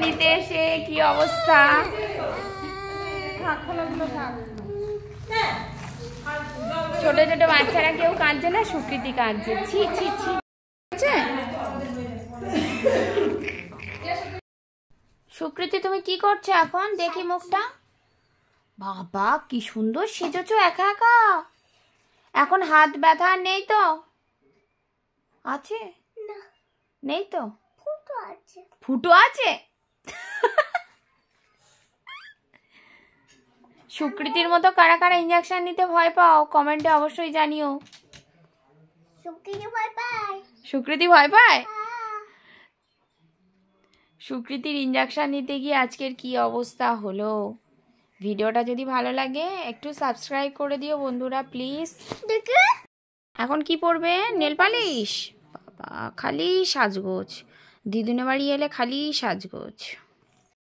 নিতে এসে কি অবস্থা। ছোট ছোট বাচ্চারা কেউ কাঁদছে না, সুকৃতি কাঁদছে। ছি ছি ছি। সুকৃতি তুমি কি করছো এখন? দেখি মুখটা। বাবা কি সুন্দর সেজেছো একা একা। এখন হাত ব্যথা নেই তো? আছে? নেই তো? ফুটো আছে। সুকৃতির মতো কারা কারা ইঞ্জেকশন নিতে ভয় পাও কমেন্টে অবশ্যই জানিও। সুকৃতি ভয় পায়? সুকৃতির ইঞ্জেকশন নিতে গিয়ে আজকের কি অবস্থা হলো। ভিডিওটা যদি ভালো লাগে একটু সাবস্ক্রাইব করে দিও বন্ধুরা প্লিজ। এখন কি পরবে? Nail polish? বাবা খালি সাজগোজ, দিদুনে বাড়ি এলে খালি সাজগোজ।